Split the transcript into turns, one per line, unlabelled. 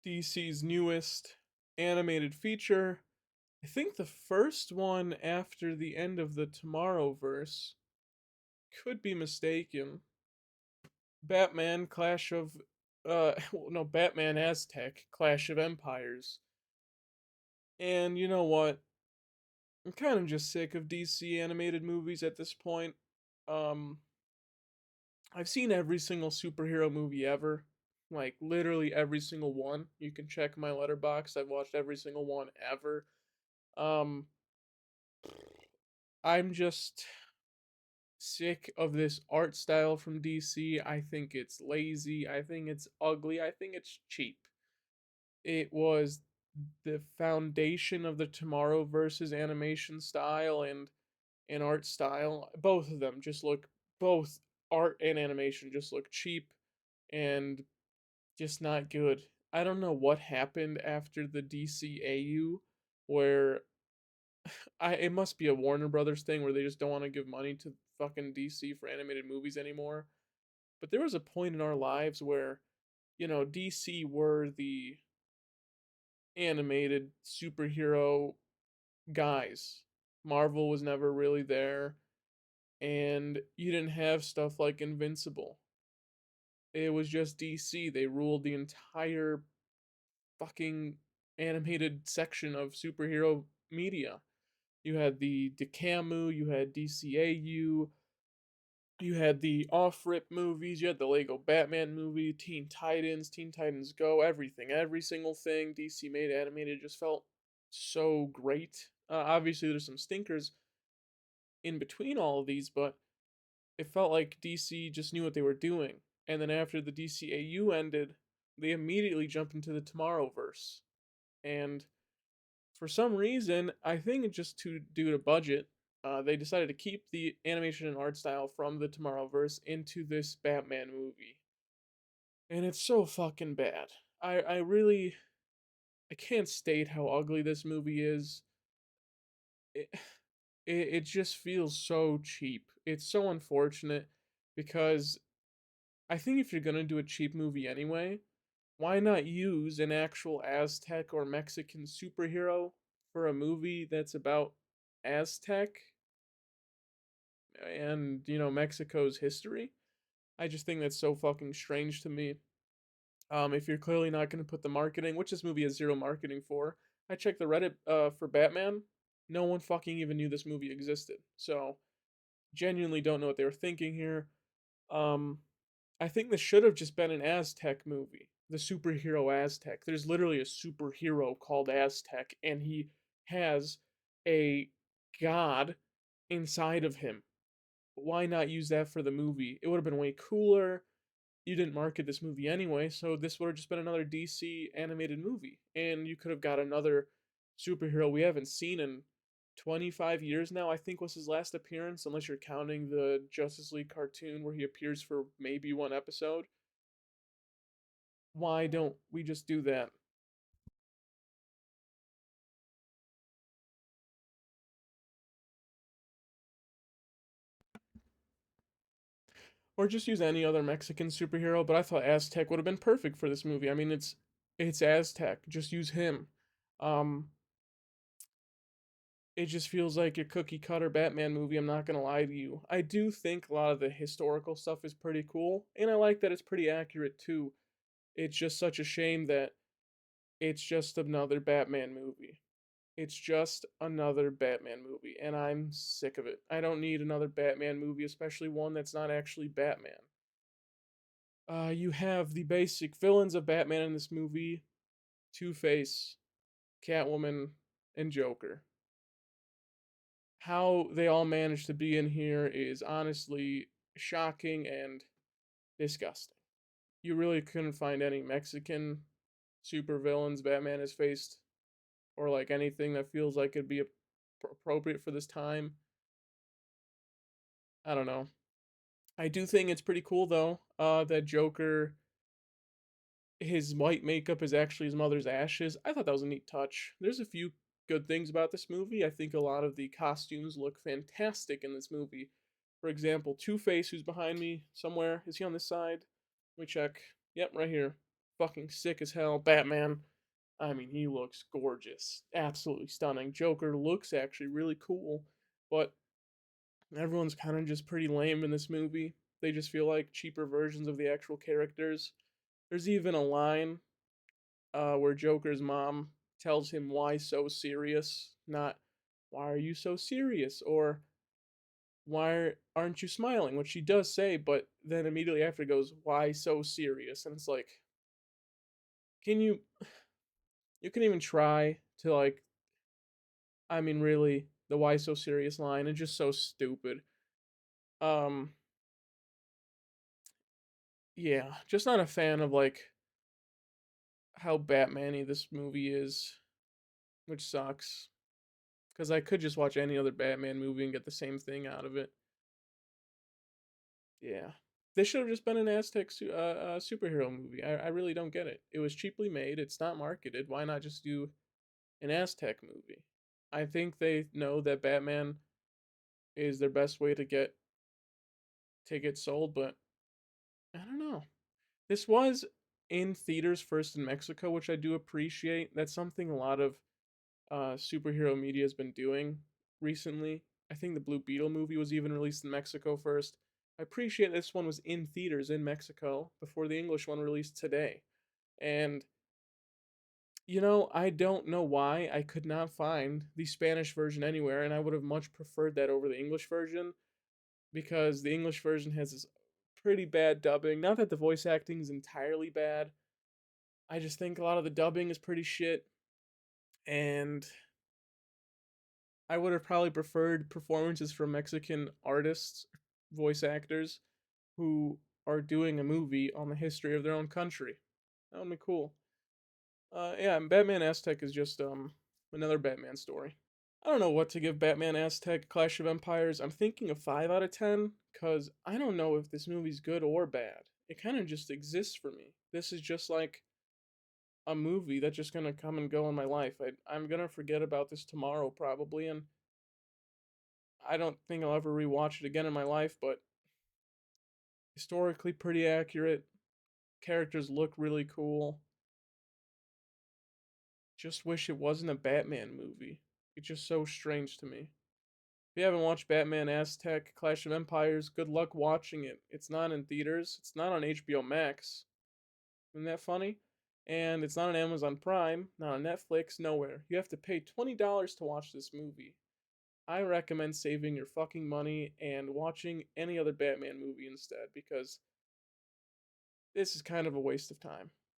DC's newest animated feature. I think the first one after the end of the Tomorrowverse. Could be mistaken. Batman Clash of well, no, Batman Aztec Clash of Empires. And you know what? I'm kind of just sick of DC animated movies at this point. Um I've seen every single superhero movie ever. Like literally every single one. You can check my letterbox. I've watched every single one ever. Um I'm just sick of this art style from DC. I think it's lazy. I think it's ugly. I think it's cheap. It was the foundation of the Tomorrow versus animation style and art style. Both of them just look both art and animation just look cheap and just not good. I don't know what happened after the DCAU where I it must be a Warner Brothers thing where they just don't want to give money to fucking DC for animated movies anymore. But there was a point in our lives where, DC were the animated superhero guys. Marvel was never really there, and you didn't have stuff like Invincible. It was just DC. They ruled the entire fucking animated section of superhero media. You had the DeCamu, you had DCAU, you had the off rip movies, you had the Lego Batman movie, Teen Titans Go, everything. Every single thing DC made animated just felt so great. Obviously, there's some stinkers in between all of these, but it felt like DC just knew what they were doing. And then after the DCAU ended, they immediately jumped into the Tomorrowverse. And for some reason, I think it's just to due to budget, they decided to keep the animation and art style from the Tomorrowverse into this Batman movie, and it's so fucking bad. I really I can't state how ugly this movie is. It, it just feels so cheap. It's so unfortunate because I think if you're gonna do a cheap movie anyway, why not use an actual Aztec or Mexican superhero for a movie that's about Aztec and, Mexico's history? I just think that's so fucking strange to me. If you're clearly not going to put the marketing, which this movie has zero marketing for, I checked the Reddit for Batman. No one fucking even knew this movie existed. So, genuinely don't know what they were thinking here. Um, I think this should have just been an Aztec movie. The superhero Aztec. There's literally a superhero called Aztec, and he has a god inside of him. Why not use that for the movie? It would have been way cooler. You didn't market this movie anyway, so this would have just been another DC animated movie. And you could have got another superhero we haven't seen in 25 years now, I think was his last appearance, unless you're counting the Justice League cartoon where he appears for maybe one episode. Why don't we just do that? Or just use any other Mexican superhero, but I thought Aztec would have been perfect for this movie. I mean, it's Aztec. Just use him. Um it just feels like your cookie cutter Batman movie, I'm not gonna lie to you. I do think a lot of the historical stuff is pretty cool, and I like that it's pretty accurate too. It's just such a shame that it's just another Batman movie. It's just another Batman movie, and I'm sick of it. I don't need another Batman movie, especially one that's not actually Batman. You have the basic villains of Batman in this movie: Two Face, Catwoman, and Joker. How they all managed to be in here is honestly shocking and disgusting. You really couldn't find any Mexican supervillains Batman has faced, or like anything that feels like it'd be appropriate for this time. I don't know. I do think it's pretty cool though. That Joker, his white makeup is actually his mother's ashes. I thought that was a neat touch. There's a few good things about this movie. I think a lot of the costumes look fantastic in this movie. For example, Two Face, who's behind me somewhere. Is he on this side? Let me check. Yep, right here. fucking sick as hell. Batman, I mean, he looks gorgeous, absolutely stunning. Joker looks actually really cool, but everyone's kind of just pretty lame in this movie. They just feel like cheaper versions of the actual characters. There's even a line where Joker's mom tells him why so serious, not why are you so serious or why aren't you smiling, which she does say, but then immediately after goes why so serious, and it's like, can you can even try to like, I mean really, the why so serious line is just so stupid. Um yeah, just not a fan of like how Batman-y this movie is, which sucks. Because I could just watch any other Batman movie and get the same thing out of it. Yeah. This should have just been an Aztec superhero movie. I really don't get it. It was cheaply made, it's not marketed. Why not just do an Aztec movie? I think they know that Batman is their best way to get tickets sold, but I don't know. This was in theaters first in Mexico, which I do appreciate. That's something a lot of superhero media has been doing recently. I think the Blue Beetle movie was even released in Mexico first. I appreciate this one was in theaters in Mexico before the English one released today. And, I don't know why I could not find the Spanish version anywhere, and I would have much preferred that over the English version because the English version has this pretty bad dubbing. Not that the voice acting is entirely bad, I just think a lot of the dubbing is pretty shit, and I would have probably preferred performances from Mexican artists, voice actors, who are doing a movie on the history of their own country. That would be cool. Yeah, and Batman Aztec is just another Batman story. I don't know what to give Batman Aztec Clash of Empires. I'm thinking a 5 out of 10 cuz I don't know if this movie's good or bad. It kind of just exists for me. This is just like a movie that's just going to come and go in my life. I'm going to forget about this tomorrow probably, and I don't think I'll ever rewatch it again in my life, but historically pretty accurate. Characters look really cool. Just wish it wasn't a Batman movie. It's just so strange to me. If you haven't watched Batman Aztec Clash of Empires, good luck watching it. It's not in theaters, it's not on HBO Max. Isn't that funny? And it's not on Amazon Prime, not on Netflix, nowhere. You have to pay $20 to watch this movie. I recommend saving your fucking money and watching any other Batman movie instead because this is kind of a waste of time.